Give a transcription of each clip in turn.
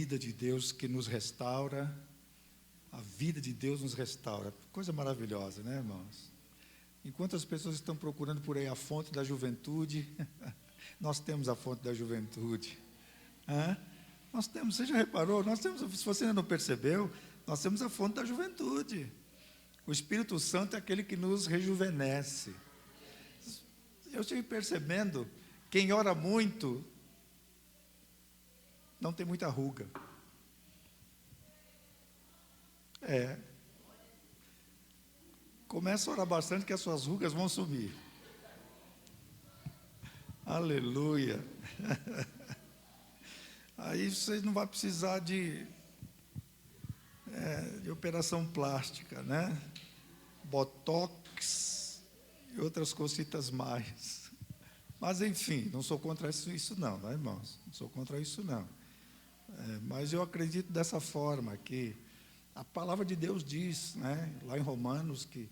Vida de Deus que nos restaura, a vida de Deus nos restaura. Coisa maravilhosa, né, irmãos? Enquanto as pessoas estão procurando por aí a fonte da juventude, nós temos a fonte da juventude. Nós temos, você já reparou? Nós temos, se você ainda não percebeu, nós temos a fonte da juventude. O Espírito Santo é aquele que nos rejuvenesce. Eu estive percebendo, quem ora muito, não tem muita ruga. Começa a orar bastante que as suas rugas vão sumir. Aleluia. Aí você não vai precisar de operação plástica, né? Botox e outras cositas mais. Mas, enfim, não sou contra isso não, né, irmãos? Não sou contra isso não. Mas eu acredito dessa forma, que a palavra de Deus diz, né, lá em Romanos, que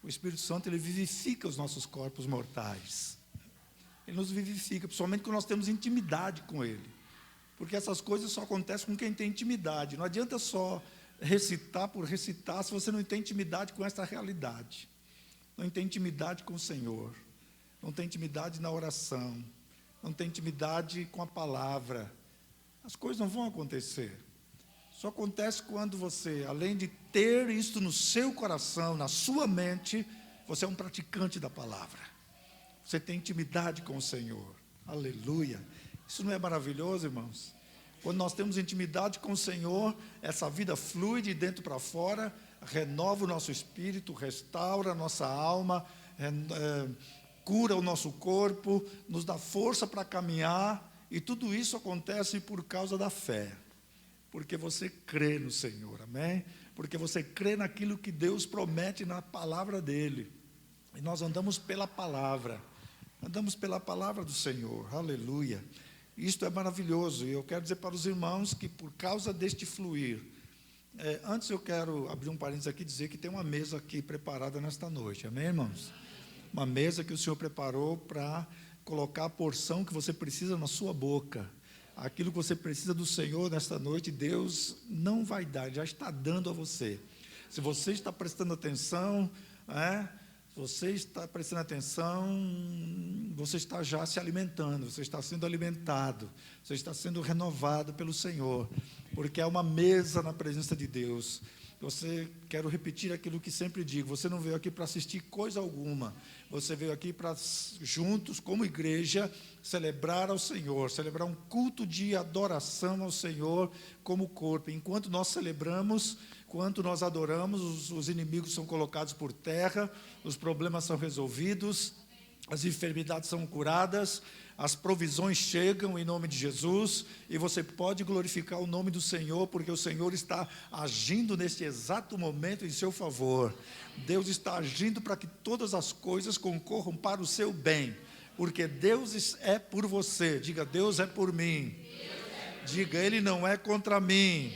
o Espírito Santo ele vivifica os nossos corpos mortais. Ele nos vivifica, principalmente quando nós temos intimidade com Ele. Porque essas coisas só acontecem com quem tem intimidade. Não adianta só recitar por recitar se você não tem intimidade com essa realidade. Não tem intimidade com o Senhor. Não tem intimidade na oração. Não tem intimidade com a palavra. As coisas não vão acontecer. Só acontece quando você, além de ter isso no seu coração, na sua mente, você é um praticante da palavra. Você tem intimidade com o Senhor. Aleluia. Isso não é maravilhoso, irmãos? Quando nós temos intimidade com o Senhor, essa vida flui de dentro para fora, renova o nosso espírito, restaura a nossa alma, cura o nosso corpo, nos dá força para caminhar. E tudo isso acontece por causa da fé, porque você crê no Senhor, amém? Porque você crê naquilo que Deus promete na palavra dEle, e nós andamos pela palavra do Senhor, aleluia. Isto é maravilhoso, e eu quero dizer para os irmãos que por causa deste fluir, antes eu quero abrir um parênteses aqui e dizer que tem uma mesa aqui preparada nesta noite, amém, irmãos? Uma mesa que o Senhor preparou para colocar a porção que você precisa na sua boca. Aquilo que você precisa do Senhor nesta noite, Deus não vai dar, Ele já está dando a você. Se você está prestando atenção, você está já se alimentando, você está sendo alimentado, você está sendo renovado pelo Senhor, porque é uma mesa na presença de Deus. Quero repetir aquilo que sempre digo, você não veio aqui para assistir coisa alguma, você veio aqui para, juntos, como igreja, celebrar ao Senhor, celebrar um culto de adoração ao Senhor como corpo. Enquanto nós celebramos, enquanto nós adoramos, os inimigos são colocados por terra, os problemas são resolvidos, as enfermidades são curadas, as provisões chegam em nome de Jesus, e você pode glorificar o nome do Senhor, porque o Senhor está agindo neste exato momento em seu favor. Deus está agindo para que todas as coisas concorram para o seu bem, porque Deus é por você. Diga, Deus é por mim. Diga, Ele não é contra mim.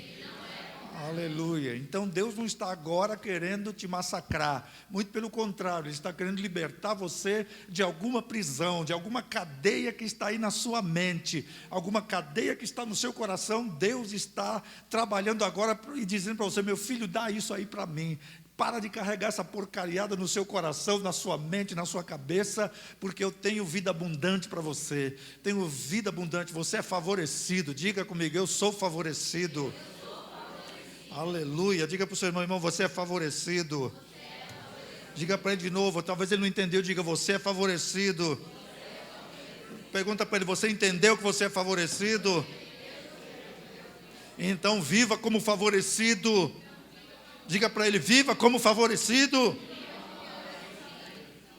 Aleluia. Então Deus não está agora querendo te massacrar, muito pelo contrário, Ele está querendo libertar você de alguma prisão, de alguma cadeia que está aí na sua mente, alguma cadeia que está no seu coração. Deus está trabalhando agora e dizendo para você, meu filho, dá isso aí para mim. Para de carregar essa porcariada no seu coração, na sua mente, na sua cabeça, porque eu tenho vida abundante para você. Tenho vida abundante, você é favorecido. Diga comigo, eu sou favorecido. Aleluia. Diga para o seu irmão, você é favorecido. Diga para ele de novo, talvez ele não entendeu, diga, você é favorecido. Pergunta para ele, você entendeu que você é favorecido? Então viva como favorecido. Diga para ele, viva como favorecido.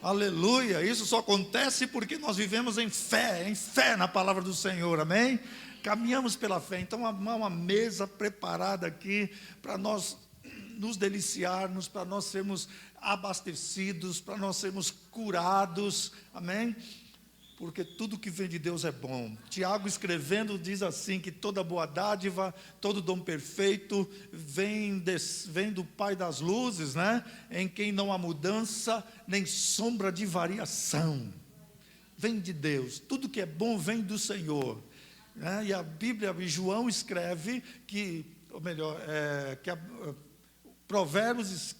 Aleluia. Isso só acontece porque nós vivemos em fé na palavra do Senhor, amém? Caminhamos pela fé. Então há uma mesa preparada aqui para nós nos deliciarmos, para nós sermos abastecidos, para nós sermos curados, amém? Porque tudo que vem de Deus é bom. Tiago, escrevendo, diz assim, que toda boa dádiva, todo dom perfeito vem do Pai das luzes, né? Em quem não há mudança nem sombra de variação. Vem de Deus. Tudo que é bom vem do Senhor. né? E a Bíblia, e João escreve que, ou melhor, Provérbios,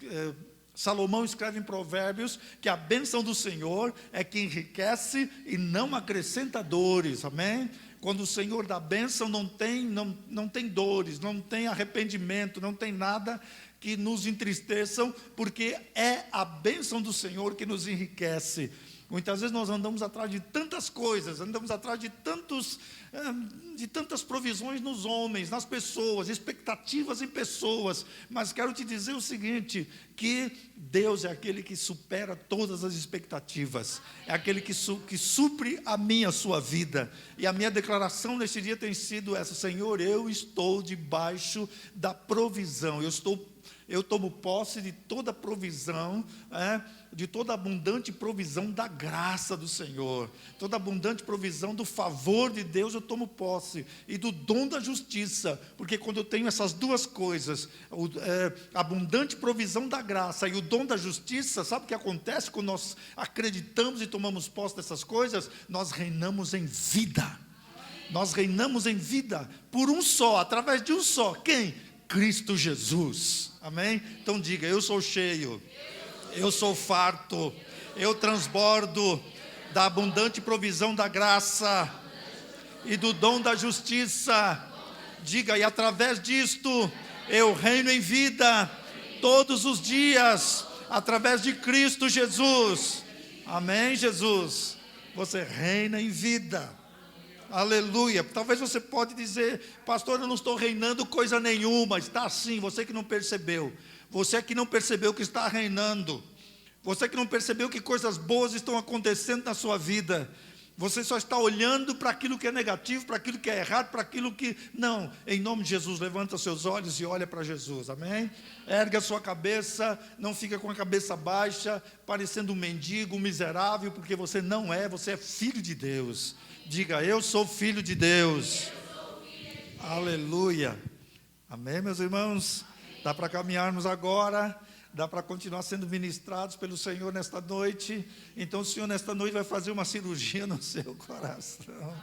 Salomão escreve em Provérbios que a bênção do Senhor é que enriquece e não acrescenta dores, amém? Quando o Senhor dá bênção, não tem dores, não tem arrependimento, não tem nada que nos entristeçam, porque é a bênção do Senhor que nos enriquece. Muitas vezes nós andamos atrás de tantas coisas, andamos atrás de tantas provisões nos homens, nas pessoas, expectativas em pessoas, mas quero te dizer o seguinte, que Deus é aquele que supera todas as expectativas, é aquele que supre a minha, a sua vida, e a minha declaração neste dia tem sido essa: Senhor, eu estou debaixo da provisão, eu tomo posse de toda provisão, de toda abundante provisão da graça do Senhor, toda abundante provisão do favor de Deus eu tomo posse, e do dom da justiça, porque quando eu tenho essas duas coisas, abundante provisão da graça e o dom da justiça, sabe o que acontece quando nós acreditamos e tomamos posse dessas coisas? Nós reinamos em vida, nós reinamos em vida, por um só, através de um só, quem? Cristo Jesus, amém? Então diga: eu sou cheio, eu sou farto, eu transbordo da abundante provisão da graça e do dom da justiça. Diga: e através disto eu reino em vida todos os dias, através de Cristo Jesus, amém? Jesus, você reina em vida. Aleluia. Talvez você pode dizer: pastor, eu não estou reinando coisa nenhuma. Está sim, você que não percebeu. Você que não percebeu que está reinando. Você que não percebeu que coisas boas estão acontecendo na sua vida. Você só está olhando para aquilo que é negativo, para aquilo que é errado, para aquilo que... Não, em nome de Jesus, levanta seus olhos e olha para Jesus, amém? Erga a sua cabeça, não fica com a cabeça baixa, parecendo um mendigo, um miserável, porque você não é, você é filho de Deus. Diga: eu sou filho de Deus. Aleluia. Amém, meus irmãos? Dá para caminharmos agora, dá para continuar sendo ministrados pelo Senhor nesta noite. Então o Senhor nesta noite vai fazer uma cirurgia no seu coração.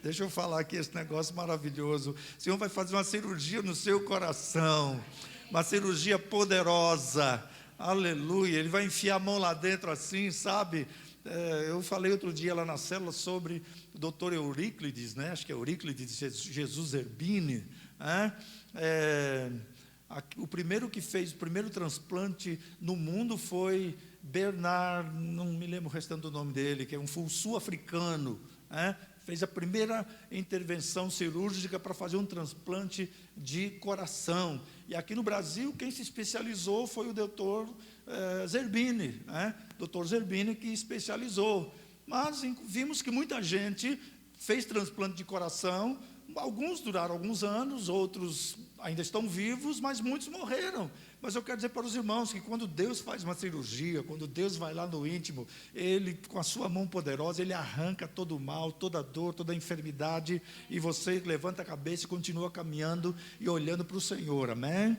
Deixa eu falar aqui esse negócio maravilhoso. O Senhor vai fazer uma cirurgia no seu coração, uma cirurgia poderosa. Aleluia. Ele vai enfiar a mão lá dentro assim, sabe? Eu falei outro dia lá na célula sobre o doutor Euríclides, né? Acho que é Euríclides Jesus Zerbini, né? O primeiro que fez o primeiro transplante no mundo foi Bernard, não me lembro o restante do nome dele, que é um sul-africano, né? Fez a primeira intervenção cirúrgica para fazer um transplante de coração. E aqui no Brasil, quem se especializou foi o doutor Zerbini, né? Doutor Zerbini que especializou. Mas vimos que muita gente fez transplante de coração, alguns duraram alguns anos, outros ainda estão vivos, mas muitos morreram. Mas eu quero dizer para os irmãos que quando Deus faz uma cirurgia, quando Deus vai lá no íntimo, Ele, com a sua mão poderosa, Ele arranca todo o mal, toda a dor, toda a enfermidade, e você levanta a cabeça e continua caminhando e olhando para o Senhor, amém?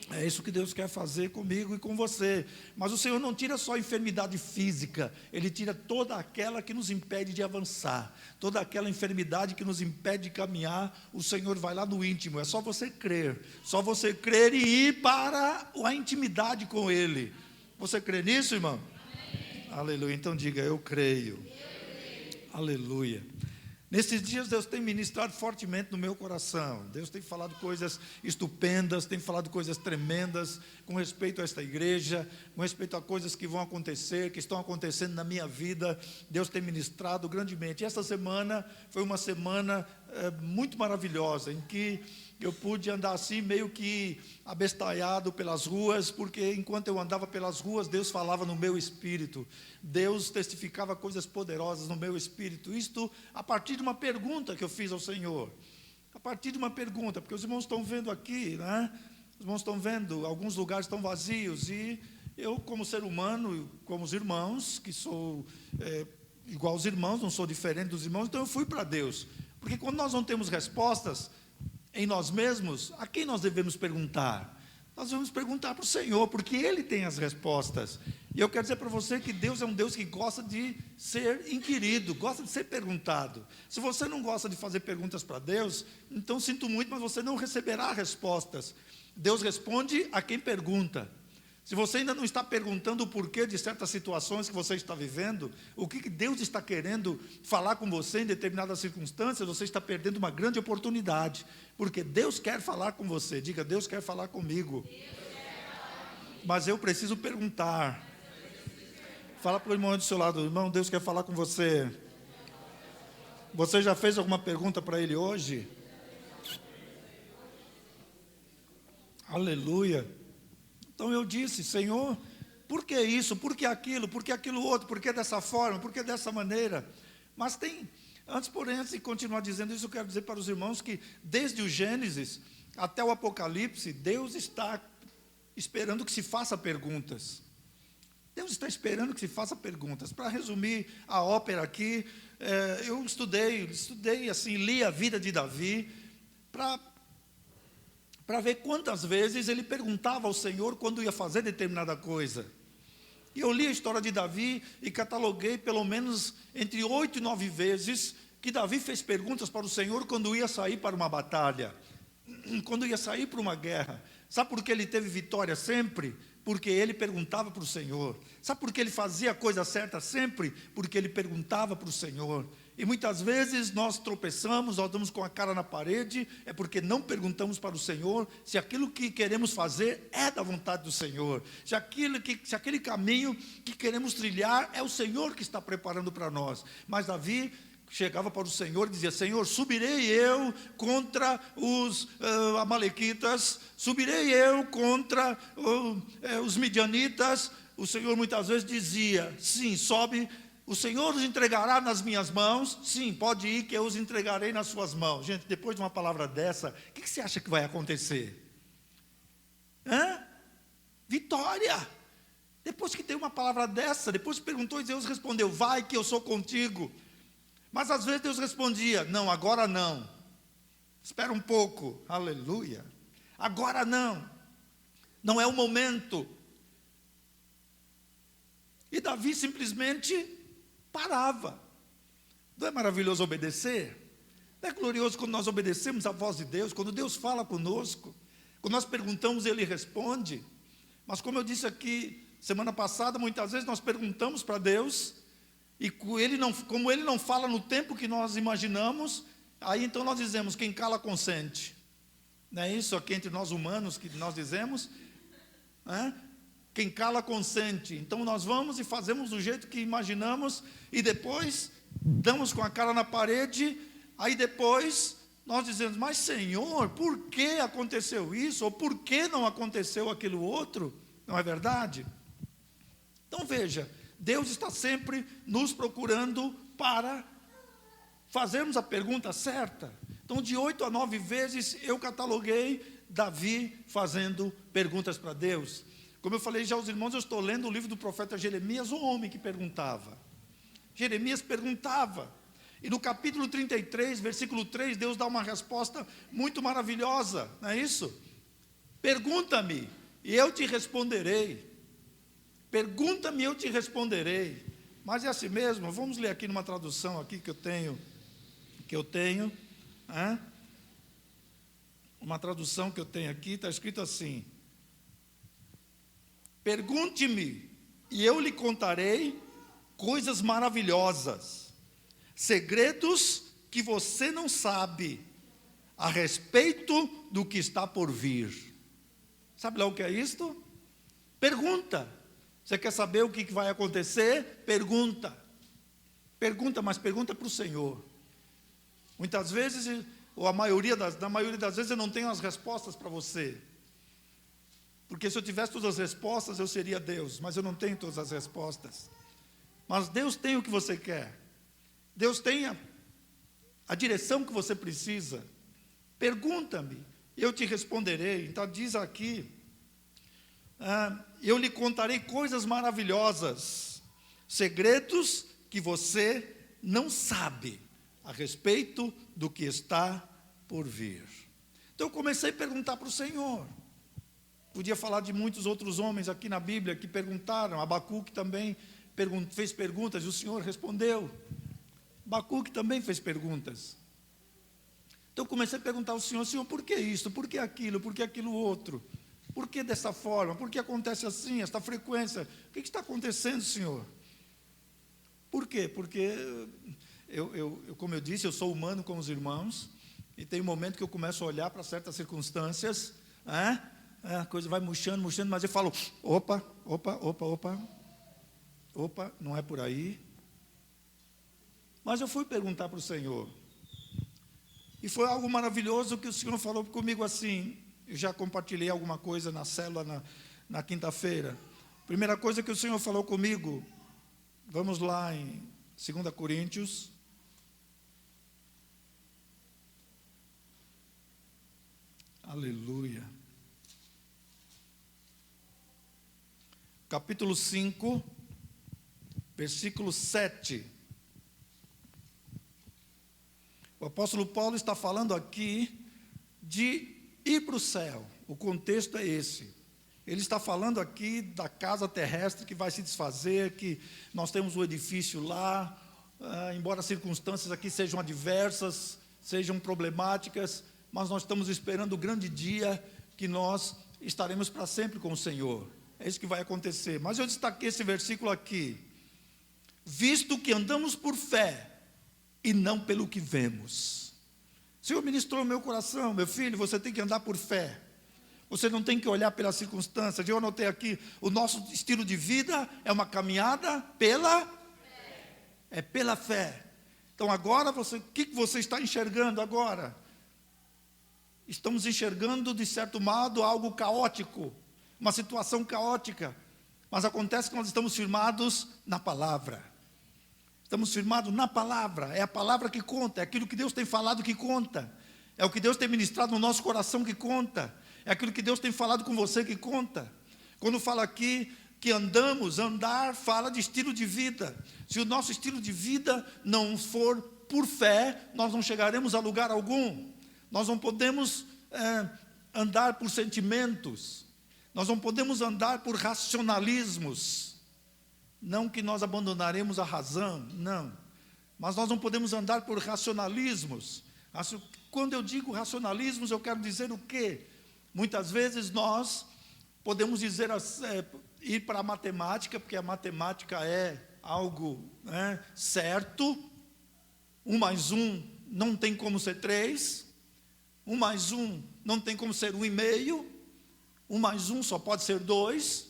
É isso que Deus quer fazer comigo e com você. Mas o Senhor não tira só a enfermidade física, Ele tira toda aquela que nos impede de avançar, toda aquela enfermidade que nos impede de caminhar. O Senhor vai lá no íntimo. É só você crer e ir para a intimidade com Ele. Você crê nisso, irmão? Amém. Aleluia. Então diga: eu creio. Aleluia. Nesses dias Deus tem ministrado fortemente no meu coração. Deus tem falado coisas estupendas, tem falado coisas tremendas com respeito a esta igreja, com respeito a coisas que vão acontecer, que estão acontecendo na minha vida. Deus tem ministrado grandemente. E essa semana foi uma semana muito maravilhosa, em que eu pude andar assim meio que abestalhado pelas ruas, porque enquanto eu andava pelas ruas, Deus falava no meu espírito, Deus testificava coisas poderosas no meu espírito. Isto a partir de uma pergunta que eu fiz ao Senhor, a partir de uma pergunta, porque os irmãos estão vendo aqui, né? Os irmãos estão vendo, alguns lugares estão vazios, e eu, como ser humano, como os irmãos, que sou igual aos irmãos, não sou diferente dos irmãos, então eu fui para Deus, porque quando nós não temos respostas em nós mesmos, a quem nós devemos perguntar? Nós devemos perguntar para o Senhor, porque Ele tem as respostas. E eu quero dizer para você que Deus é um Deus que gosta de ser inquirido, gosta de ser perguntado. Se você não gosta de fazer perguntas para Deus, então sinto muito, mas você não receberá respostas. Deus responde a quem pergunta. Se você ainda não está perguntando o porquê de certas situações que você está vivendo, o que Deus está querendo falar com você em determinadas circunstâncias, você está perdendo uma grande oportunidade, porque Deus quer falar com você. Diga, Deus quer falar comigo. Mas eu preciso perguntar. Fala para o irmão do seu lado, irmão, Deus quer falar com você. Você já fez alguma pergunta para Ele hoje? Aleluia. Então eu disse, Senhor, por que isso, por que aquilo outro, por que dessa forma, por que dessa maneira? Mas antes de continuar dizendo isso, eu quero dizer para os irmãos que desde o Gênesis até o Apocalipse, Deus está esperando que se faça perguntas. Deus está esperando que se faça perguntas. Para resumir a ópera aqui, eu estudei assim, li a vida de Davi, para ver quantas vezes ele perguntava ao Senhor quando ia fazer determinada coisa. E eu li a história de Davi e cataloguei pelo menos entre 8 e 9 vezes que Davi fez perguntas para o Senhor quando ia sair para uma batalha, quando ia sair para uma guerra. Sabe por que ele teve vitória sempre? Porque ele perguntava para o Senhor. Sabe por que ele fazia a coisa certa sempre? Porque ele perguntava para o Senhor. E muitas vezes nós tropeçamos, nós damos com a cara na parede, é porque não perguntamos para o Senhor se aquilo que queremos fazer é da vontade do Senhor, se aquele caminho que queremos trilhar é o Senhor que está preparando para nós. Mas Davi chegava para o Senhor e dizia, Senhor, subirei eu contra os amalequitas, subirei eu contra os midianitas. O Senhor muitas vezes dizia, sim, sobe, o Senhor os entregará nas minhas mãos, sim, pode ir que eu os entregarei nas suas mãos. Gente, depois de uma palavra dessa, o que você acha que vai acontecer? Vitória! Depois que tem uma palavra dessa, depois que perguntou e Deus respondeu, vai que eu sou contigo. Mas às vezes Deus respondia, não, agora não. Espera um pouco, aleluia. Agora não. Não é o momento. E Davi simplesmente parava. Não é maravilhoso obedecer? Não é glorioso quando nós obedecemos a voz de Deus, quando Deus fala conosco, quando nós perguntamos, Ele responde. Mas como eu disse aqui semana passada, muitas vezes nós perguntamos para Deus, e como Ele não fala no tempo que nós imaginamos, aí então nós dizemos, quem cala consente. Não é isso aqui entre nós humanos que nós dizemos? Quem cala consente. Então nós vamos e fazemos do jeito que imaginamos, e depois damos com a cara na parede, aí depois nós dizemos, mas Senhor, por que aconteceu isso? Ou por que não aconteceu aquilo outro? Não é verdade? Então veja, Deus está sempre nos procurando para fazermos a pergunta certa. Então de 8 a 9 vezes eu cataloguei Davi fazendo perguntas para Deus. Como eu falei já aos irmãos, eu estou lendo o livro do profeta Jeremias, o homem que perguntava. Jeremias perguntava. E no capítulo 33, versículo 3, Deus dá uma resposta muito maravilhosa, não é isso? Pergunta-me e eu te responderei. Pergunta-me e eu te responderei. Mas é assim mesmo, vamos ler aqui numa tradução aqui que eu tenho. Uma tradução que eu tenho aqui, está escrito assim: pergunte-me, e eu lhe contarei coisas maravilhosas, segredos que você não sabe, a respeito do que está por vir. Sabe lá o que é isto? Pergunta. Você quer saber o que vai acontecer? Pergunta. Pergunta, mas pergunta para o Senhor. Muitas vezes, ou na maioria das vezes, eu não tenho as respostas para você. Porque se eu tivesse todas as respostas, eu seria Deus, mas eu não tenho todas as respostas. Mas Deus tem o que você quer. Deus tem a direção que você precisa. Pergunta-me, eu te responderei. Então diz aqui, eu lhe contarei coisas maravilhosas, segredos que você não sabe, a respeito do que está por vir. Então eu comecei a perguntar para o Senhor. Podia falar de muitos outros homens aqui na Bíblia que perguntaram. Abacuque também fez perguntas e o Senhor respondeu. Abacuque também fez perguntas. Então eu comecei a perguntar ao Senhor: Senhor, por que isso? Por que aquilo? Por que aquilo outro? Por que dessa forma? Por que acontece assim, esta frequência? O que está acontecendo, Senhor? Por quê? Porque, como eu disse, eu sou humano com os irmãos, e tem um momento que eu começo a olhar para certas circunstâncias, a coisa vai murchando, mas eu falo: opa, não é por aí. Mas eu fui perguntar para o Senhor, e foi algo maravilhoso que o Senhor falou comigo assim. Eu já compartilhei alguma coisa na célula na quinta-feira. Primeira coisa que o Senhor falou comigo, vamos lá em 2 Coríntios. Aleluia. Capítulo 5, versículo 7. O apóstolo Paulo está falando aqui de ir para o céu. O contexto é esse. Ele está falando aqui da casa terrestre que vai se desfazer, que nós temos um edifício lá, embora as circunstâncias aqui sejam adversas, sejam problemáticas, mas nós estamos esperando o grande dia que nós estaremos para sempre com o Senhor. É isso que vai acontecer. Mas eu destaquei esse versículo aqui: visto que andamos por fé e não pelo que vemos. O Senhor ministrou no meu coração: meu filho, você tem que andar por fé. Você não tem que olhar pelas circunstâncias. Eu anotei aqui: o nosso estilo de vida é uma caminhada pela fé. É pela fé. Então agora, o que você está enxergando agora? Estamos enxergando, de certo modo, algo caótico, uma situação caótica. Mas acontece que nós estamos firmados na palavra. Estamos firmados na palavra. É a palavra que conta, é aquilo que Deus tem falado que conta. É o que Deus tem ministrado no nosso coração que conta. É aquilo que Deus tem falado com você que conta. Quando fala aqui que andar fala de estilo de vida. Se o nosso estilo de vida não for por fé, nós não chegaremos a lugar algum. Nós não podemos andar por sentimentos. Nós não podemos andar por racionalismos. Não que nós abandonaremos a razão, não. Mas nós não podemos andar por racionalismos. Quando eu digo racionalismos, eu quero dizer o quê? Muitas vezes nós podemos dizer, ir para a matemática, porque a matemática é algo certo. 1 mais 1 não tem como ser 3. 1 mais 1 não tem como ser 1,5. 1 mais 1 só pode ser 2.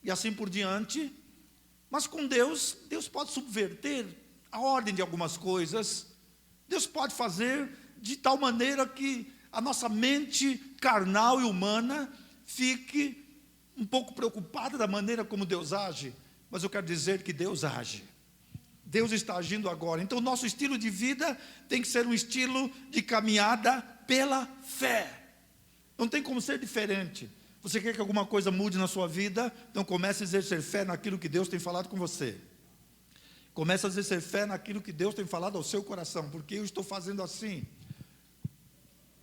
E assim por diante. Mas com Deus pode subverter a ordem de algumas coisas. Deus pode fazer de tal maneira que a nossa mente carnal e humana fique um pouco preocupada da maneira como Deus age. Mas eu quero dizer que Deus age. Deus está agindo agora. Então o nosso estilo de vida tem que ser um estilo de caminhada pela fé. Não tem como ser diferente. Você quer que alguma coisa mude na sua vida? Então comece a exercer fé naquilo que Deus tem falado com você. Comece a exercer fé naquilo que Deus tem falado ao seu coração. Porque eu estou fazendo assim.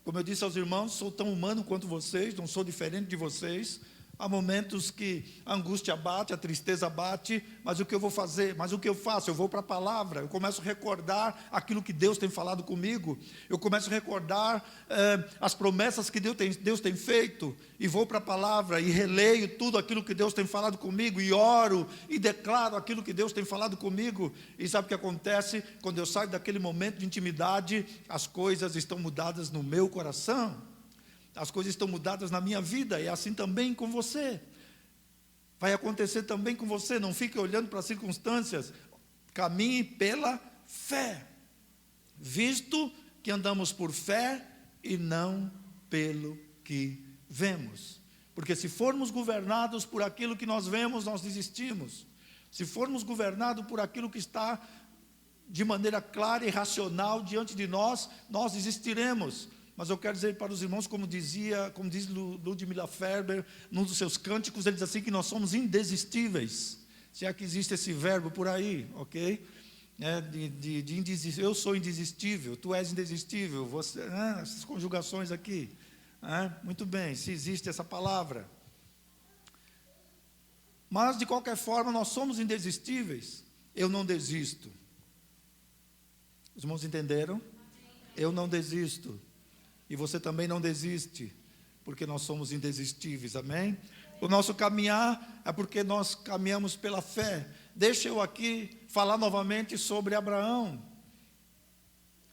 Como eu disse aos irmãos, sou tão humano quanto vocês, não sou diferente de vocês. Há momentos que a angústia bate, a tristeza bate, mas o que eu vou fazer? Mas o que eu faço? Eu vou para a palavra, eu começo a recordar aquilo que Deus tem falado comigo, eu começo a recordar as promessas que Deus tem feito, e vou para a palavra, e releio tudo aquilo que Deus tem falado comigo, e oro, e declaro aquilo que Deus tem falado comigo. E sabe o que acontece? Quando eu saio daquele momento de intimidade, as coisas estão mudadas no meu coração. As coisas estão mudadas na minha vida, e assim também com você. Vai acontecer também com você. Não fique olhando para as circunstâncias. Caminhe pela fé. Visto que andamos por fé e não pelo que vemos. Porque se formos governados por aquilo que nós vemos, nós desistimos. Se formos governados por aquilo que está de maneira clara e racional diante de nós, nós desistiremos. Mas eu quero dizer para os irmãos, como diz Ludmila Ferber, num dos seus cânticos, ele diz assim, que nós somos indesistíveis. Se é que existe esse verbo por aí, ok? Eu sou indesistível, tu és indesistível, você, essas conjugações aqui. Muito bem, se existe essa palavra. Mas, de qualquer forma, nós somos indesistíveis. Eu não desisto. Os irmãos entenderam? Eu não desisto. E você também não desiste, porque nós somos indesistíveis, amém? O nosso caminhar é porque nós caminhamos pela fé. Deixa eu aqui falar novamente sobre Abraão.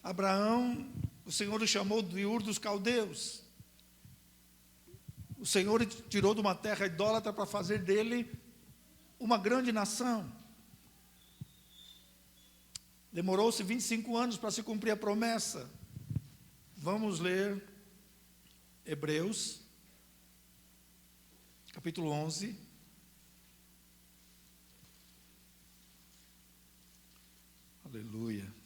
Abraão, o Senhor o chamou de Ur dos Caldeus. O Senhor o tirou de uma terra idólatra para fazer dele uma grande nação. Demorou-se 25 anos para se cumprir a promessa. Vamos ler Hebreus, capítulo 11. Aleluia.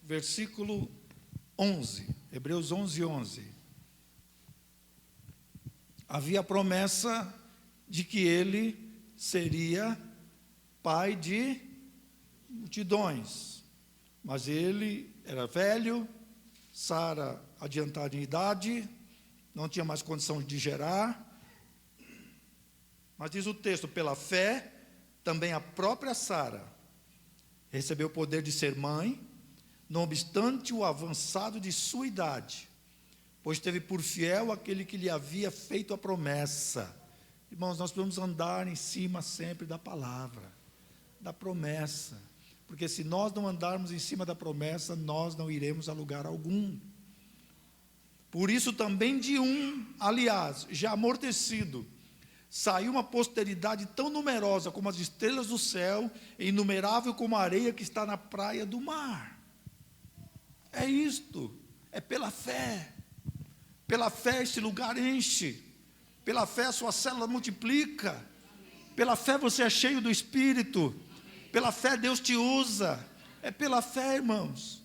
Versículo 11, Hebreus 11, 11. Havia a promessa de que ele seria pai de multidões, mas ele era velho, Sara adiantada em idade, não tinha mais condição de gerar. Mas diz o texto, pela fé, também a própria Sara recebeu o poder de ser mãe, não obstante o avançado de sua idade, pois teve por fiel aquele que lhe havia feito a promessa. Irmãos, nós precisamos andar em cima sempre da palavra, da promessa, porque se nós não andarmos em cima da promessa, nós não iremos a lugar algum. Por isso também de um, aliás, já amortecido, saiu uma posteridade tão numerosa como as estrelas do céu, e inumerável como a areia que está na praia do mar. É isto, é pela fé. Pela fé esse lugar enche. Pela fé a sua célula multiplica. Pela fé você é cheio do Espírito. Pela fé Deus te usa. É pela fé, irmãos.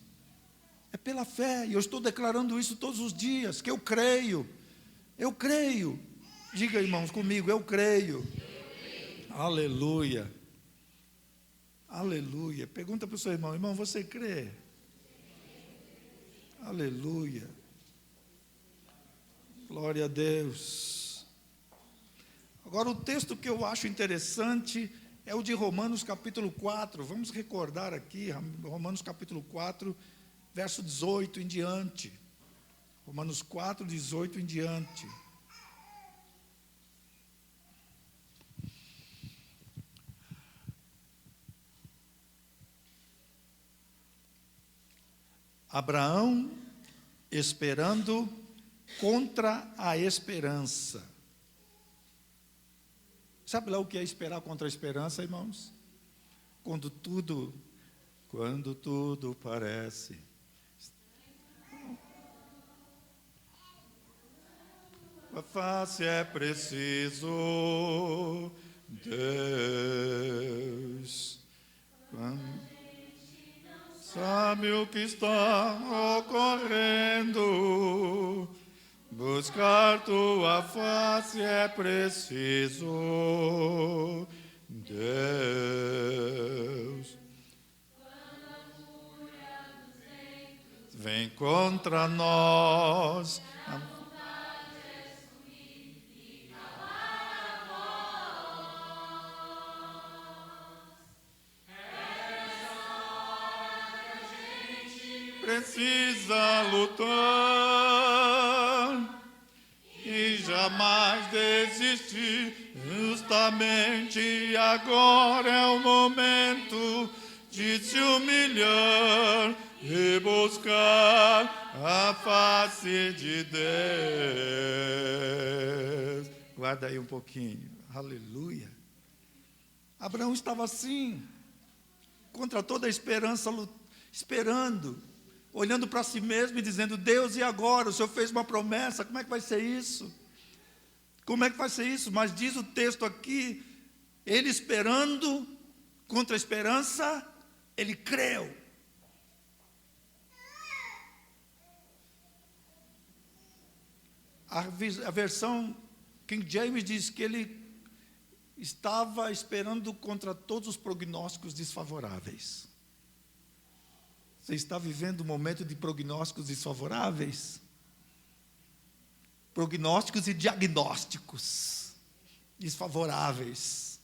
É pela fé. E eu estou declarando isso todos os dias, que eu creio. Eu creio. Diga, irmãos, comigo, eu creio. Aleluia. Aleluia. Pergunta para o seu irmão, irmão, você crê? Aleluia. Glória a Deus. Agora o texto que eu acho interessante é o de Romanos capítulo 4. Vamos recordar aqui, Romanos capítulo 4, verso 18 em diante. Romanos 4, 18 em diante. Abraão esperando contra a esperança. Sabe lá o que é esperar contra a esperança, irmãos? Quando tudo parece. A face é preciso, Deus. Sabe o que está ocorrendo? Buscar tua face é preciso, Deus. Vem contra nós. Precisa lutar e jamais desistir. Justamente agora é o momento de se humilhar e buscar a face de Deus. Guarda aí um pouquinho. Aleluia. Abraão estava assim, contra toda a esperança, esperando, olhando para si mesmo e dizendo, Deus, e agora? O Senhor fez uma promessa, como é que vai ser isso? Como é que vai ser isso? Mas diz o texto aqui, ele esperando, contra a esperança, ele creu. A versão King James diz que ele estava esperando contra todos os prognósticos desfavoráveis. Você está vivendo um momento de prognósticos desfavoráveis? Prognósticos e diagnósticos desfavoráveis.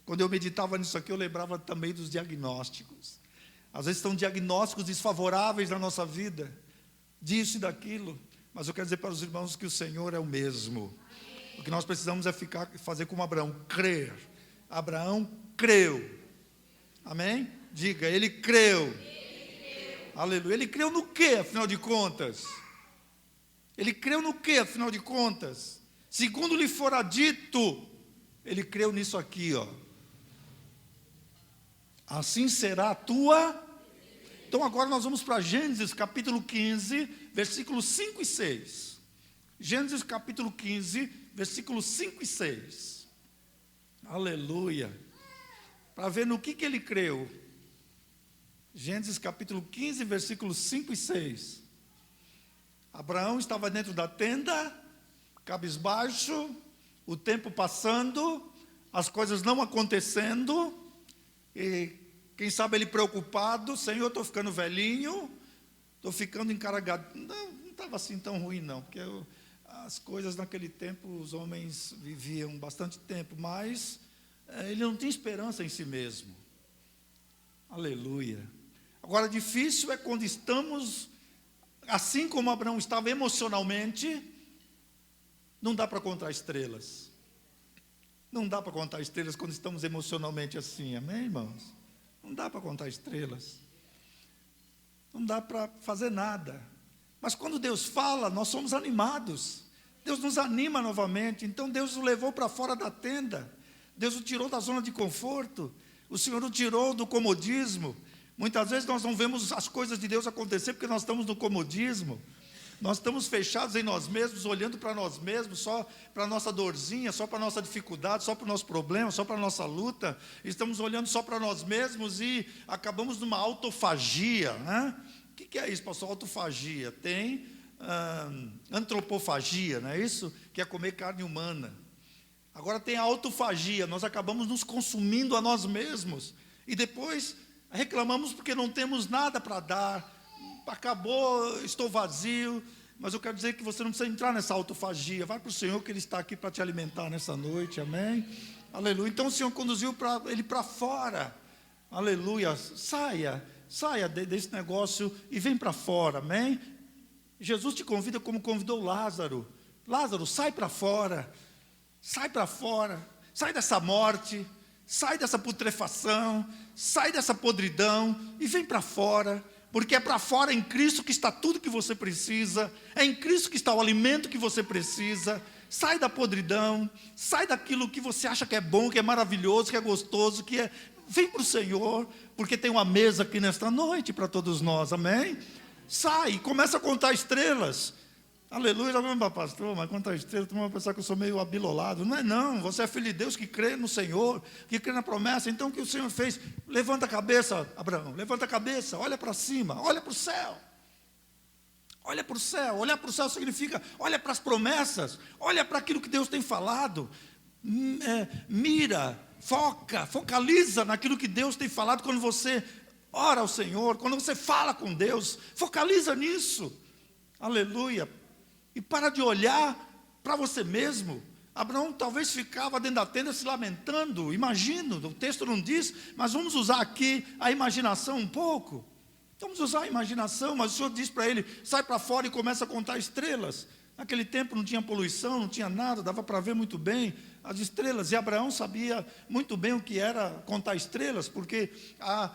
Quando eu meditava nisso aqui, eu lembrava também dos diagnósticos. Às vezes são diagnósticos desfavoráveis na nossa vida, disso e daquilo, mas eu quero dizer para os irmãos que o Senhor é o mesmo. O que nós precisamos é fazer como Abraão, crer. Abraão creu. Amém? Diga, ele creu. Aleluia. Ele creu no quê, afinal de contas? Ele creu no quê, afinal de contas? Segundo lhe fora dito, ele creu nisso aqui, ó. Assim será a tua. Então agora nós vamos para Gênesis capítulo 15, versículos 5 e 6. Gênesis capítulo 15, versículos 5 e 6. Aleluia. Para ver no que ele creu. Gênesis capítulo 15, versículos 5 e 6. Abraão estava dentro da tenda, cabisbaixo, o tempo passando, as coisas não acontecendo, e quem sabe ele preocupado, Senhor, estou ficando velhinho, estou ficando encarregado. Não estava assim tão ruim não, porque as coisas naquele tempo, os homens viviam bastante tempo, mas ele não tinha esperança em si mesmo. Aleluia. Agora, difícil é quando estamos, assim como Abraão estava emocionalmente, não dá para contar estrelas. Não dá para contar estrelas quando estamos emocionalmente assim, amém, irmãos? Não dá para contar estrelas. Não dá para fazer nada. Mas quando Deus fala, nós somos animados. Deus nos anima novamente. Então Deus o levou para fora da tenda. Deus o tirou da zona de conforto. O Senhor o tirou do comodismo. Muitas vezes nós não vemos as coisas de Deus acontecer porque nós estamos no comodismo. Nós estamos fechados em nós mesmos, olhando para nós mesmos, só para a nossa dorzinha, só para a nossa dificuldade, só para o nosso problema, só para a nossa luta. Estamos olhando só para nós mesmos e acabamos numa autofagia, né? O que é isso, pastor? Autofagia. Tem antropofagia, não é isso? Que é comer carne humana. Agora tem a autofagia, nós acabamos nos consumindo a nós mesmos. E depois reclamamos porque não temos nada para dar. Acabou, estou vazio. Mas eu quero dizer que você não precisa entrar nessa autofagia. Vai para o Senhor, que Ele está aqui para te alimentar nessa noite, amém? Aleluia. Então o Senhor conduziu ele para fora. Aleluia. Saia desse negócio e vem para fora, amém? Jesus te convida como convidou Lázaro. Lázaro, sai para fora. Sai para fora. Sai dessa morte. Sai dessa putrefação. Sai dessa podridão e vem para fora. Porque é para fora em Cristo que está tudo que você precisa. É em Cristo que está o alimento que você precisa. Sai da podridão. Sai daquilo que você acha que é bom, que é maravilhoso, que é gostoso, que é... Vem para o Senhor, porque tem uma mesa aqui nesta noite para todos nós, amém? Sai, começa a contar estrelas. Aleluia, pastor, mas contar estrelas, tu vai pensar que eu sou meio abilolado. Não é não, você é filho de Deus que crê no Senhor, que crê na promessa. Então o que o Senhor fez? Levanta a cabeça, Abraão, levanta a cabeça, olha para cima, olha para o céu. Olha para o céu, olhar para o céu significa, olha para as promessas, olha para aquilo que Deus tem falado. Mira, focaliza naquilo que Deus tem falado quando você ora ao Senhor, quando você fala com Deus, focaliza nisso. Aleluia. E para de olhar para você mesmo. Abraão talvez ficava dentro da tenda se lamentando, imagino, o texto não diz, mas vamos usar aqui a imaginação um pouco. Vamos usar a imaginação, mas o Senhor diz para ele, sai para fora e começa a contar estrelas. Naquele tempo não tinha poluição, não tinha nada, dava para ver muito bem as estrelas. E Abraão sabia muito bem o que era contar estrelas, porque a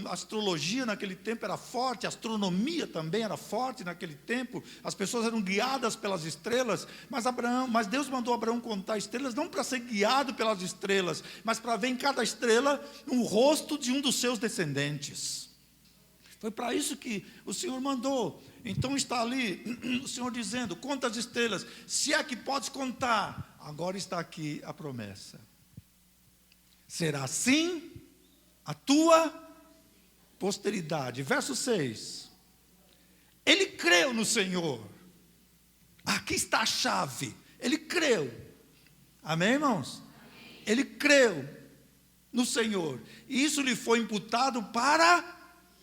astrologia naquele tempo era forte, a astronomia também era forte naquele tempo. As pessoas eram guiadas pelas estrelas, mas Deus mandou Abraão contar estrelas, não para ser guiado pelas estrelas, mas para ver em cada estrela um rosto de um dos seus descendentes. Foi para isso que o Senhor mandou. Então está ali o Senhor dizendo, conta as estrelas, se é que podes contar. Agora está aqui a promessa. Será assim a tua posteridade. Verso 6. Ele creu no Senhor. Aqui está a chave. Ele creu. Amém, irmãos? Amém. Ele creu no Senhor. E isso lhe foi imputado para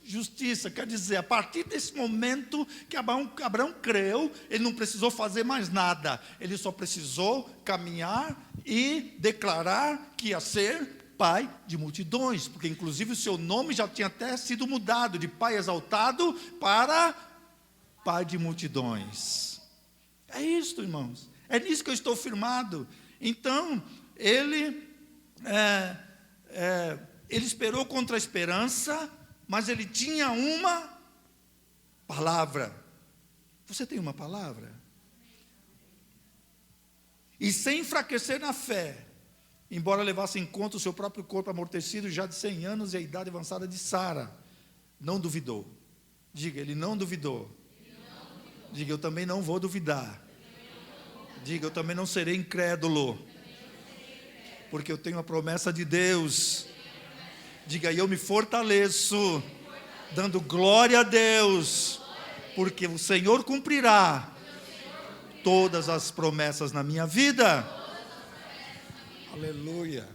justiça, quer dizer, a partir desse momento que Abraão creu, ele não precisou fazer mais nada, ele só precisou caminhar e declarar que ia ser pai de multidões, porque inclusive o seu nome já tinha até sido mudado, de pai exaltado para pai de multidões. É isso, irmãos, é nisso que eu estou firmado. Então, ele esperou contra a esperança, mas ele tinha uma palavra. Você tem uma palavra? E sem enfraquecer na fé, embora levasse em conta o seu próprio corpo amortecido, já de 100 anos e a idade avançada de Sara, não duvidou. Diga, ele não duvidou. Diga, eu também não vou duvidar. Diga, eu também não serei incrédulo. Porque eu tenho a promessa de Deus. Diga, e eu me fortaleço, dando glória a Deus, porque o Senhor cumprirá todas as promessas na minha vida. Aleluia.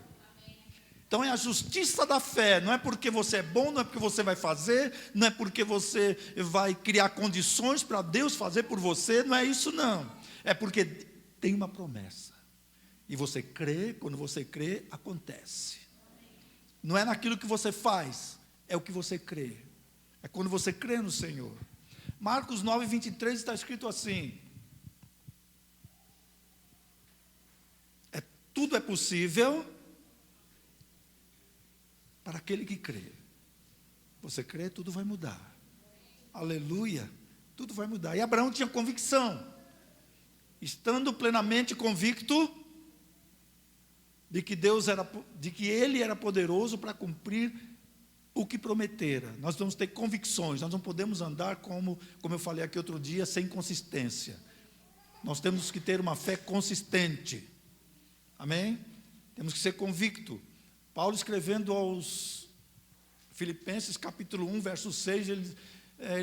Então é a justiça da fé, não é porque você é bom, não é porque você vai fazer, não é porque você vai criar condições para Deus fazer por você, não é isso não. É porque tem uma promessa. E você crê, quando você crê, acontece. Não é naquilo que você faz, é o que você crê. É quando você crê no Senhor. Marcos 9, 23 está escrito assim: tudo é possível para aquele que crê. Você crê, tudo vai mudar. Aleluia, tudo vai mudar. E Abraão tinha convicção, estando plenamente convicto de que ele era poderoso para cumprir o que prometera. Nós vamos ter convicções, nós não podemos andar como eu falei aqui outro dia, sem consistência. Nós temos que ter uma fé consistente. Amém? Temos que ser convicto. Paulo, escrevendo aos Filipenses, capítulo 1, verso 6, ele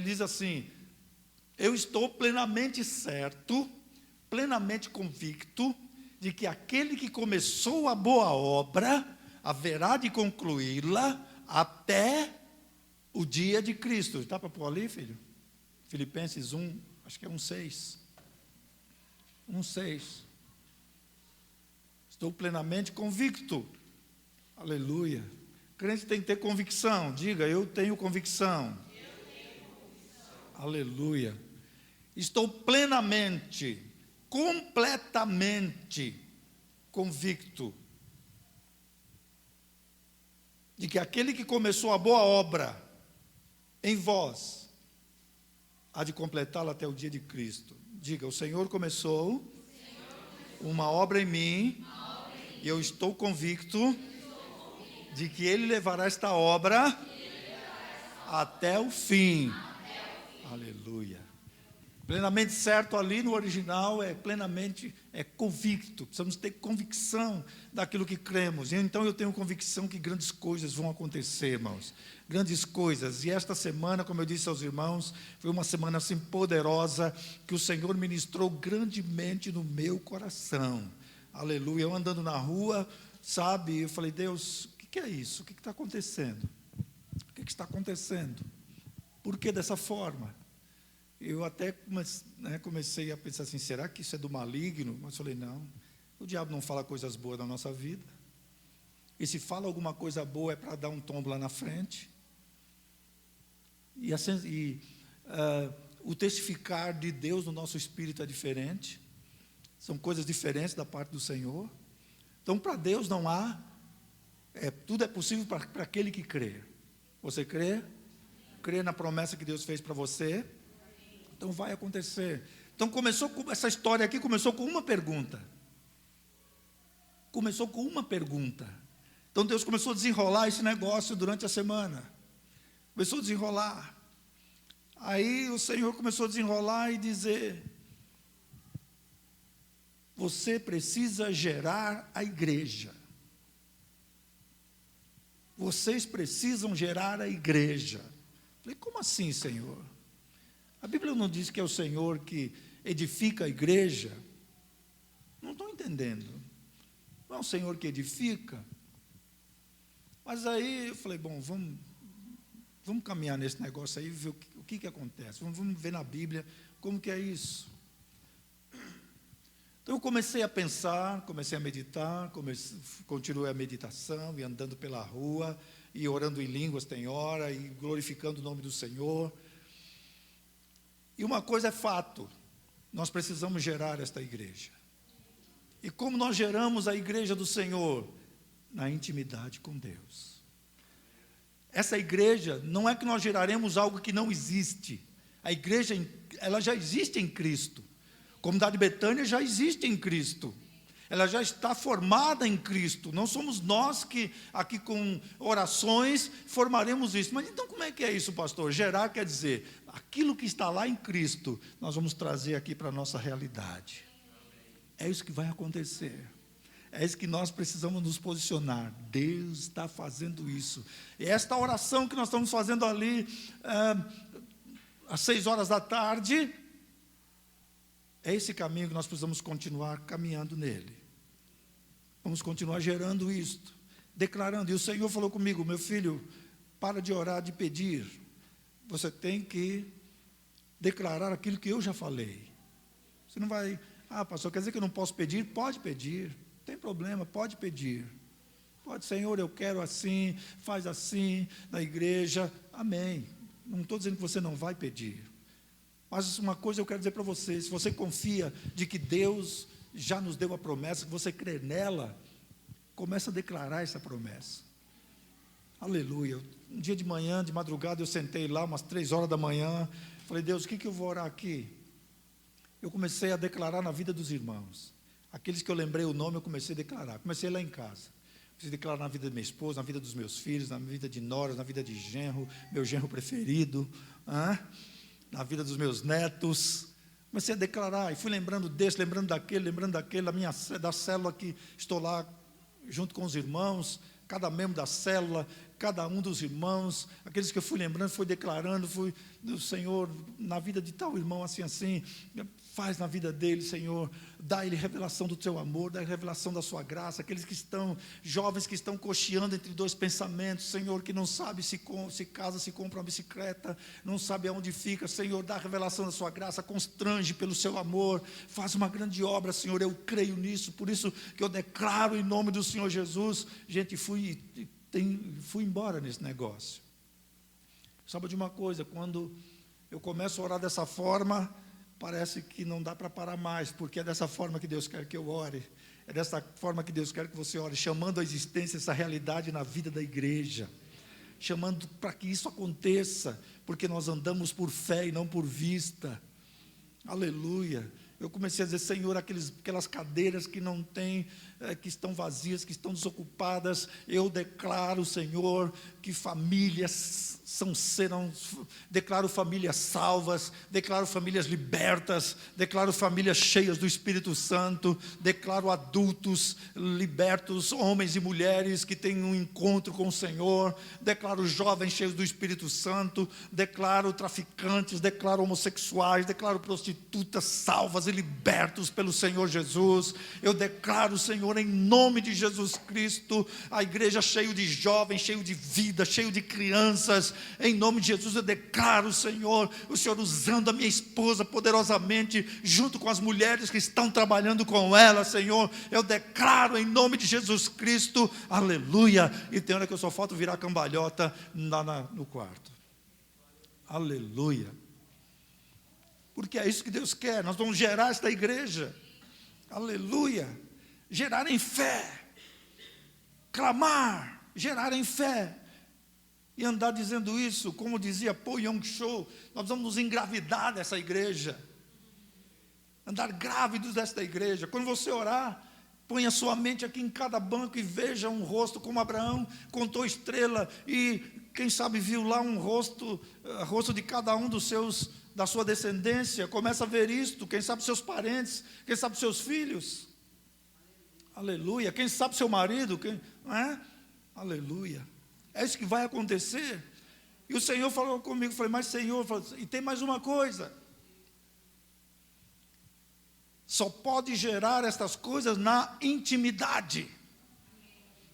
diz assim: eu estou plenamente certo, plenamente convicto, de que aquele que começou a boa obra, haverá de concluí-la até o dia de Cristo. Está para pôr ali, filho? Filipenses 1, acho que é 1,6. 1,6. Estou plenamente convicto. Aleluia. Crente tem que ter convicção. Diga, eu tenho convicção. Aleluia. Estou plenamente, completamente convicto de que aquele que começou a boa obra em vós há de completá-la até o dia de Cristo. Diga, o Senhor começou uma obra em mim e eu estou convicto de que Ele levará esta obra até o fim. Aleluia. Plenamente certo ali no original plenamente convicto. Precisamos ter convicção daquilo que cremos. Então eu tenho convicção que grandes coisas vão acontecer, irmãos. Grandes coisas. E esta semana, como eu disse aos irmãos, foi uma semana assim poderosa, que o Senhor ministrou grandemente no meu coração. Aleluia. Eu andando na rua, sabe, eu falei, Deus, o que é isso? O que está acontecendo? O que está acontecendo? Por que dessa forma? Eu até comecei a pensar assim, será que isso é do maligno? Mas falei, não, o diabo não fala coisas boas na nossa vida. E se fala alguma coisa boa é para dar um tombo lá na frente. O testificar de Deus no nosso espírito é diferente. São coisas diferentes da parte do Senhor. Então, para Deus não há, tudo é possível para aquele que crê. Você crê? Crê na promessa que Deus fez para você? Então vai acontecer. Então essa história aqui começou com uma pergunta. Começou com uma pergunta. Então Deus começou a desenrolar esse negócio durante a semana. Começou a desenrolar. Aí o Senhor começou a desenrolar e dizer: você precisa gerar a igreja. Vocês precisam gerar a igreja. Falei, como assim, Senhor? A Bíblia não diz que é o Senhor que edifica a igreja? Não estou entendendo. Não é o Senhor que edifica? Mas aí eu falei, bom, vamos Vamos caminhar nesse negócio aí e ver o que acontece. Vamos ver na Bíblia como que é isso. Então eu comecei a pensar, comecei a meditar, continuei a meditação, e andando pela rua, e orando em línguas tem hora, e glorificando o nome do Senhor. E uma coisa é fato, nós precisamos gerar esta igreja. E como nós geramos a igreja do Senhor? Na intimidade com Deus. Essa igreja, não é que nós geraremos algo que não existe. A igreja, ela já existe em Cristo. A comunidade Betânia já existe em Cristo. Ela já está formada em Cristo. Não somos nós que aqui com orações formaremos isso. Mas então como é que é isso, pastor? Gerar quer dizer, aquilo que está lá em Cristo, nós vamos trazer aqui para a nossa realidade. É isso que vai acontecer. É isso que nós precisamos nos posicionar. Deus está fazendo isso. E esta oração que nós estamos fazendo ali, às 6 horas da tarde, é esse caminho que nós precisamos continuar caminhando nele. Vamos continuar gerando isto, declarando. E o Senhor falou comigo, meu filho, para de orar, de pedir. Você tem que declarar aquilo que eu já falei. Você não vai, pastor, quer dizer que eu não posso pedir? Pode pedir, não tem problema, pode pedir. Pode, Senhor, eu quero assim, faz assim, na igreja, amém. Não estou dizendo que você não vai pedir. Mas uma coisa eu quero dizer para você, se você confia de que Deus já nos deu a promessa, que você crê nela, começa a declarar essa promessa. Aleluia. Um dia de manhã, de madrugada, eu sentei lá, umas 3 horas da manhã, falei, Deus, o que eu vou orar aqui? Eu comecei a declarar na vida dos irmãos. Aqueles que eu lembrei o nome, eu comecei a declarar. Comecei lá em casa. Comecei a declarar na vida da minha esposa, na vida dos meus filhos, na vida de noras, na vida de genro, meu genro preferido, na vida dos meus netos. Comecei a declarar, e fui lembrando desse, lembrando daquele, da célula que estou lá junto com os irmãos, cada membro da célula, cada um dos irmãos, aqueles que eu fui lembrando, fui declarando, fui do Senhor, na vida de tal irmão, assim, faz na vida dele, Senhor, dá ele revelação do teu amor, dá revelação da sua graça, aqueles que estão, jovens que estão cocheando entre 2 pensamentos, Senhor, que não sabe se casa, se compra uma bicicleta, não sabe aonde fica, Senhor, dá a revelação da sua graça, constrange pelo seu amor, faz uma grande obra, Senhor, eu creio nisso, por isso que eu declaro em nome do Senhor Jesus. Gente, fui embora nesse negócio. Sabe de uma coisa, quando eu começo a orar dessa forma, parece que não dá para parar mais, porque é dessa forma que Deus quer que eu ore, é dessa forma que Deus quer que você ore, chamando a existência essa realidade na vida da igreja, chamando para que isso aconteça, porque nós andamos por fé e não por vista. Aleluia. Eu comecei a dizer, Senhor, aquelas cadeiras que não tem, que estão vazias, que estão desocupadas, eu declaro, Senhor, que famílias serão, declaro famílias salvas, declaro famílias libertas, declaro famílias cheias do Espírito Santo, declaro adultos libertos, homens e mulheres que têm um encontro com o Senhor, declaro jovens cheios do Espírito Santo, declaro traficantes, declaro homossexuais, declaro prostitutas salvas e libertos pelo Senhor Jesus. Eu declaro, Senhor, em nome de Jesus Cristo, a igreja cheia de jovens, cheio de vida, cheio de crianças. Em nome de Jesus eu declaro, Senhor, o Senhor usando a minha esposa poderosamente, junto com as mulheres que estão trabalhando com ela, Senhor. Eu declaro em nome de Jesus Cristo, aleluia. E tem hora que eu só falta virar cambalhota lá no quarto. Aleluia. Porque é isso que Deus quer, nós vamos gerar esta igreja, aleluia, gerar em fé, clamar, gerar em fé, e andar dizendo isso, como dizia Paul Yong-cho, nós vamos nos engravidar dessa igreja, andar grávidos desta igreja. Quando você orar, põe a sua mente aqui em cada banco e veja um rosto como Abraão contou estrela, e quem sabe viu lá um rosto de cada um da sua descendência, começa a ver isto, quem sabe seus parentes, quem sabe seus filhos, aleluia, quem sabe seu marido, não é? Aleluia, é isso que vai acontecer. E o Senhor falou comigo, falei, mas Senhor, e tem mais uma coisa, só pode gerar estas coisas na intimidade,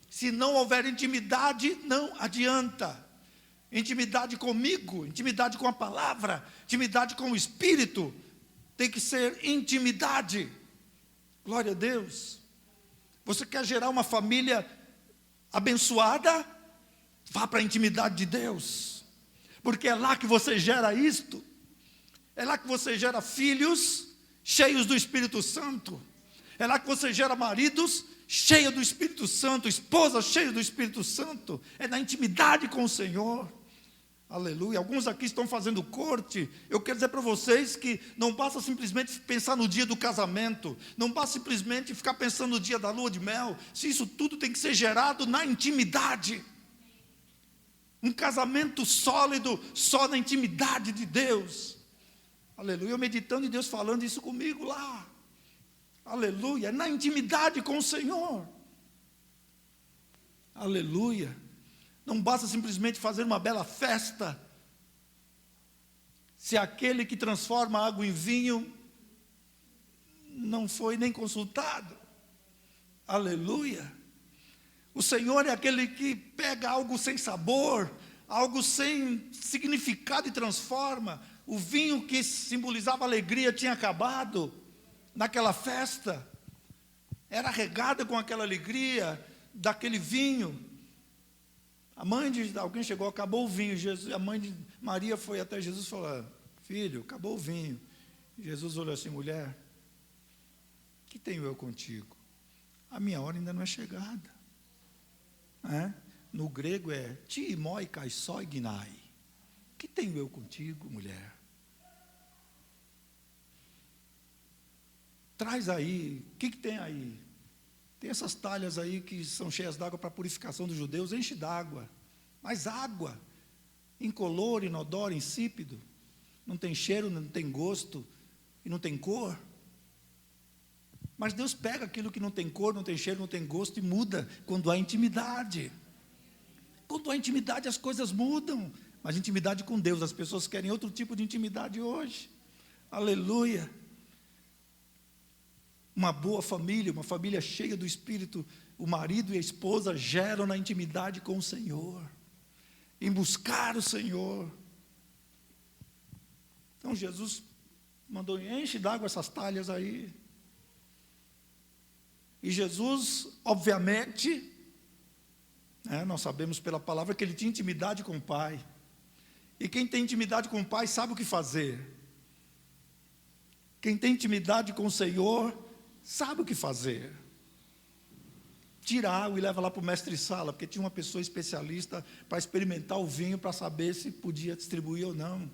se não houver intimidade, não adianta. intimidade comigo, intimidade com a palavra, intimidade com o Espírito. Tem que ser intimidade. Glória a Deus. Você quer gerar uma família abençoada? Vá para a intimidade de Deus, porque é lá que você gera isto. É lá que você gera filhos cheios do Espírito Santo. É lá que você gera maridos cheios do Espírito Santo, esposas cheias do Espírito Santo. É na intimidade com o Senhor. Aleluia. Alguns aqui estão fazendo corte. Eu quero dizer para vocês que não basta simplesmente pensar no dia do casamento, não basta simplesmente ficar pensando no dia da lua de mel. Se isso tudo tem que ser gerado na intimidade. Um casamento sólido só na intimidade de Deus. Aleluia. Eu meditando e Deus falando isso comigo lá. Aleluia. Na intimidade com o Senhor. Aleluia. Não basta simplesmente fazer uma bela festa, se aquele que transforma a água em vinho não foi nem consultado. Aleluia. O Senhor é aquele que pega algo sem sabor, algo sem significado e transforma. O vinho que simbolizava alegria tinha acabado naquela festa. Era regada com aquela alegria daquele vinho. A mãe de alguém chegou, acabou o vinho. A mãe de Maria foi até Jesus e falou: filho, acabou o vinho. Jesus olhou assim: mulher, que tenho eu contigo? A minha hora ainda não é chegada. No grego é ti moi kai soi gnai. Que tenho eu contigo, mulher? Traz aí, o que tem aí? Tem essas talhas aí que são cheias d'água para a purificação dos judeus, enche d'água. Mas água, incolor, inodoro, insípido, não tem cheiro, não tem gosto e não tem cor. Mas Deus pega aquilo que não tem cor, não tem cheiro, não tem gosto e muda quando há intimidade. Quando há intimidade as coisas mudam. Mas intimidade com Deus, as pessoas querem outro tipo de intimidade hoje. Aleluia. Uma boa família, uma família cheia do Espírito, o marido e a esposa geram na intimidade com o Senhor, em buscar o Senhor. Então Jesus mandou: enche d'água essas talhas aí. E Jesus, obviamente, nós sabemos pela palavra que ele tinha intimidade com o Pai. E quem tem intimidade com o Pai sabe o que fazer. Quem tem intimidade com o Senhor sabe o que fazer. Tira a água e leva lá para o mestre-sala, porque tinha uma pessoa especialista para experimentar o vinho, para saber se podia distribuir ou não.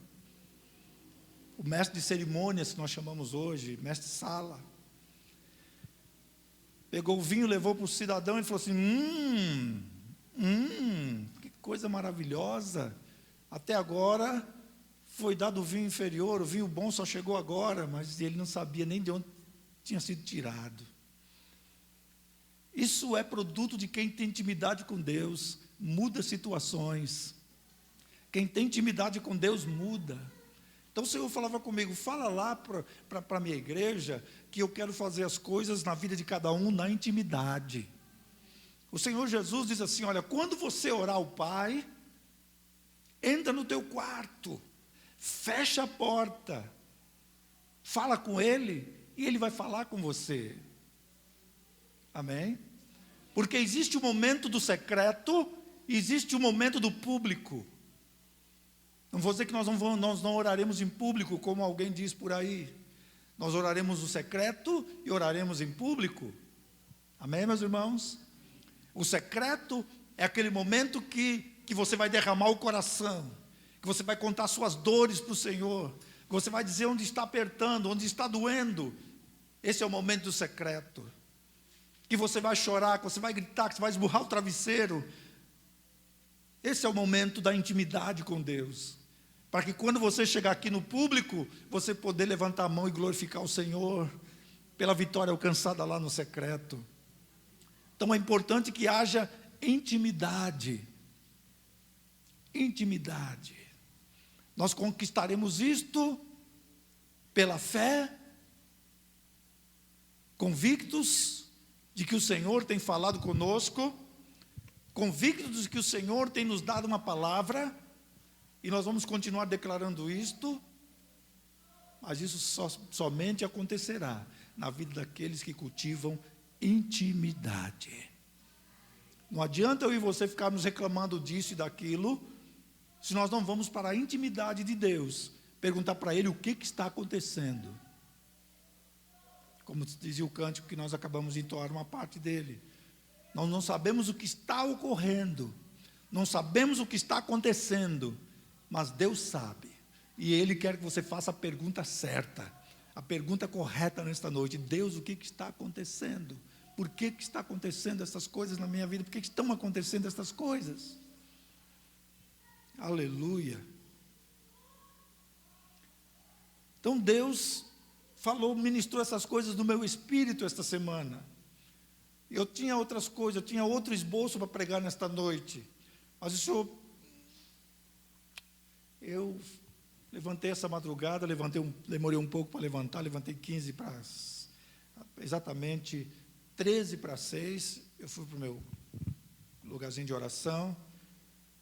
O mestre de cerimônias, que nós chamamos hoje, mestre-sala. Pegou o vinho, levou para o cidadão e falou assim: que coisa maravilhosa. Até agora foi dado o vinho inferior, o vinho bom só chegou agora, mas ele não sabia nem de onde tinha sido tirado. Isso é produto de quem tem intimidade com Deus, muda situações. Quem tem intimidade com Deus muda. Então o Senhor falava comigo: fala lá para a minha igreja que eu quero fazer as coisas na vida de cada um na intimidade. O Senhor Jesus diz assim: olha, quando você orar ao Pai, entra no teu quarto, fecha a porta, fala com Ele e Ele vai falar com você. Amém? Porque existe o momento do secreto e existe o momento do público. Não vou dizer que nós não oraremos em público, como alguém diz por aí. Nós oraremos no secreto e oraremos em público. Amém, meus irmãos? O secreto é aquele momento que você vai derramar o coração, que você vai contar suas dores para o Senhor, que você vai dizer onde está apertando, onde está doendo. Esse é o momento do secreto. Que você vai chorar, que você vai gritar, que você vai esburrar o travesseiro. Esse é o momento da intimidade com Deus. Para que quando você chegar aqui no público, você poder levantar a mão e glorificar o Senhor pela vitória alcançada lá no secreto. Então é importante que haja intimidade. Intimidade. Nós conquistaremos isto pela fé, convictos de que o Senhor tem falado conosco, convictos de que o Senhor tem nos dado uma palavra, E nós vamos continuar declarando isto, mas isso somente acontecerá na vida daqueles que cultivam intimidade. Não adianta eu e você ficarmos reclamando disso e daquilo, se nós não vamos para a intimidade de Deus, perguntar para Ele o que está acontecendo. Como dizia o cântico que nós acabamos de entoar uma parte dele. Nós não sabemos o que está ocorrendo, não sabemos o que está acontecendo, mas Deus sabe, e Ele quer que você faça a pergunta certa, a pergunta correta nesta noite. Deus, o que está acontecendo? Por que está acontecendo essas coisas na minha vida? Por que estão acontecendo essas coisas? Aleluia. Então Deus falou, ministrou essas coisas no meu espírito esta semana. Eu tinha outras coisas, eu tinha outro esboço para pregar nesta noite, mas eu levantei essa madrugada, demorei um pouco para levantar, levantei exatamente 13 para 6, eu fui para o meu lugarzinho de oração.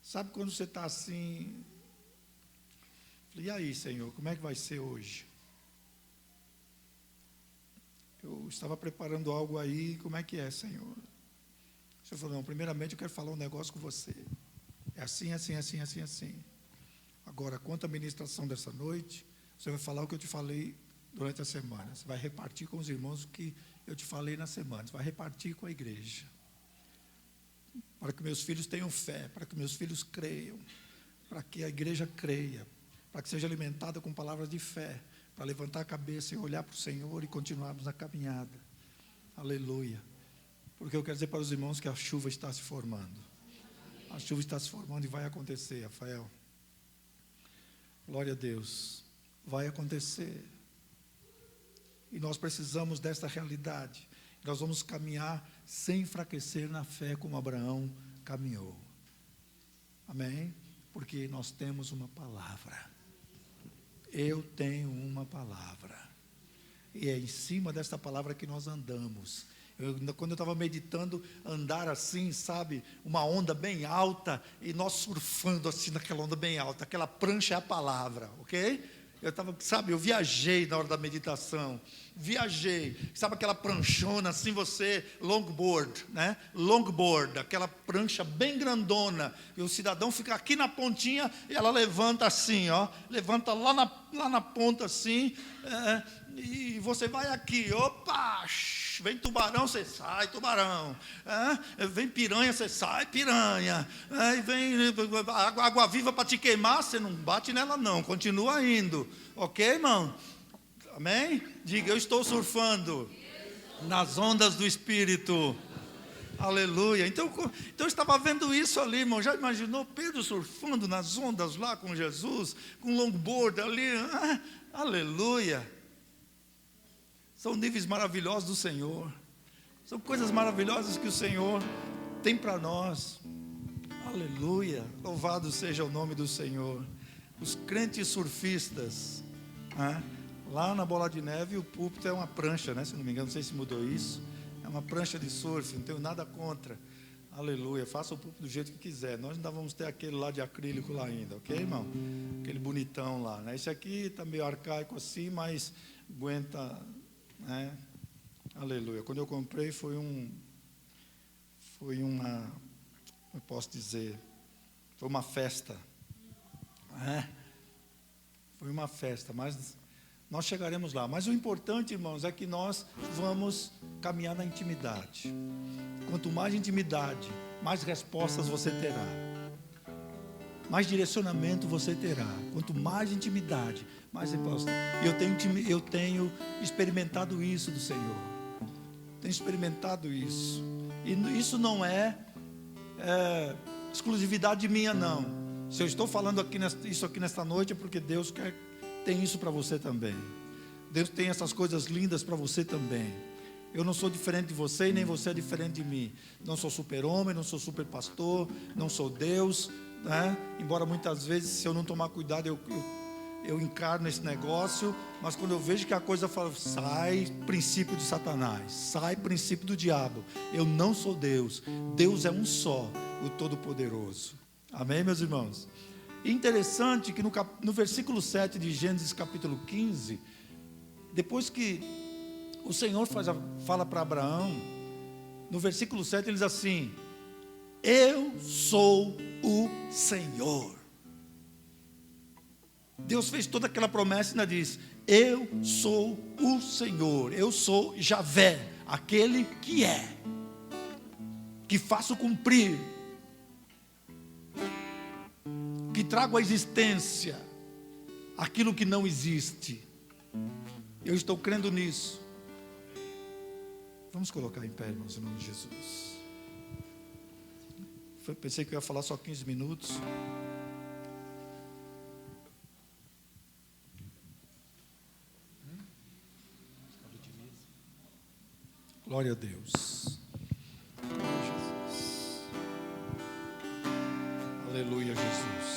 Sabe quando você está assim, falei, e aí, Senhor, como é que vai ser hoje? Eu estava preparando algo aí, como é que é, Senhor? O Senhor falou, não, primeiramente eu quero falar um negócio com você. É assim, assim, assim, assim, assim. Agora, quanto à ministração dessa noite, você vai falar o que eu te falei durante a semana. Você vai repartir com os irmãos o que eu te falei na semana. Você vai repartir com a igreja. Para que meus filhos tenham fé, para que meus filhos creiam, para que a igreja creia, para que seja alimentada com palavras de fé, para levantar a cabeça e olhar para o Senhor e continuarmos na caminhada. Aleluia. Porque eu quero dizer para os irmãos que a chuva está se formando. A chuva está se formando e vai acontecer, Rafael. Glória a Deus. Vai acontecer. E nós precisamos desta realidade. Nós vamos caminhar sem enfraquecer na fé como Abraão caminhou. Amém? Porque nós temos uma palavra. Eu tenho uma palavra. E é em cima desta palavra que nós andamos. Quando eu estava meditando, andar assim, sabe, uma onda bem alta, e nós surfando assim naquela onda bem alta, aquela prancha é a palavra, ok? Eu estava, sabe, eu viajei na hora da meditação, sabe aquela pranchona assim, você, longboard, né? Longboard, aquela prancha bem grandona, e o cidadão fica aqui na pontinha, e ela levanta assim, ó, levanta lá na ponta assim, e você vai aqui, opa, vem tubarão, você sai tubarão, vem piranha, você sai piranha, e vem água viva para te queimar, você não bate nela não, continua indo, ok, irmão? Amém? Diga, eu estou surfando nas ondas do Espírito. Aleluia. Então eu estava vendo isso ali, irmão. Já imaginou Pedro surfando nas ondas lá com Jesus, com longboard ali? Aleluia. São níveis maravilhosos do Senhor. São coisas maravilhosas que o Senhor tem para nós. Aleluia. Louvado seja o nome do Senhor. Os crentes surfistas, lá na Bola de Neve, o púlpito é uma prancha, né? Se não me engano, não sei se mudou isso. É uma prancha de surf, não tenho nada contra. Aleluia, faça o púlpito do jeito que quiser. Nós ainda vamos ter aquele lá de acrílico lá ainda, ok, irmão? Aquele bonitão lá, né? Esse aqui está meio arcaico assim, mas aguenta, né? Aleluia. Quando eu comprei foi uma, eu posso dizer, foi uma festa, foi uma festa, mas nós chegaremos lá. Mas o importante, irmãos, é que nós vamos caminhar na intimidade. Quanto mais intimidade, mais respostas você terá, mais direcionamento você terá. Quanto mais intimidade, mais respostas. Eu tenho experimentado isso do Senhor. Tenho experimentado isso. E isso não é exclusividade minha, não. Se eu estou falando isso aqui nesta noite, é porque Deus tem isso para você também. Deus tem essas coisas lindas para você também. Eu não sou diferente de você e nem você é diferente de mim. Não sou super-homem, não sou super-pastor, não sou Deus, né? Embora muitas vezes, se eu não tomar cuidado, eu encarno esse negócio, mas quando eu vejo que a coisa fala, sai princípio de Satanás, sai princípio do diabo. Eu não sou Deus. Deus é um só, o Todo-Poderoso. Amém, meus irmãos? E interessante que no versículo 7 de Gênesis capítulo 15, depois que o Senhor fala para Abraão, no versículo 7 ele diz assim: eu sou o Senhor. Deus fez toda aquela promessa e ainda diz: eu sou o Senhor, eu sou Javé, aquele que é, que faço cumprir, que trago à existência aquilo que não existe. Eu estou crendo nisso. Vamos colocar em pé, irmãos, em nome de Jesus. Pensei que eu ia falar só 15 minutos. Glória a Deus. Glória a Jesus. Aleluia, Jesus.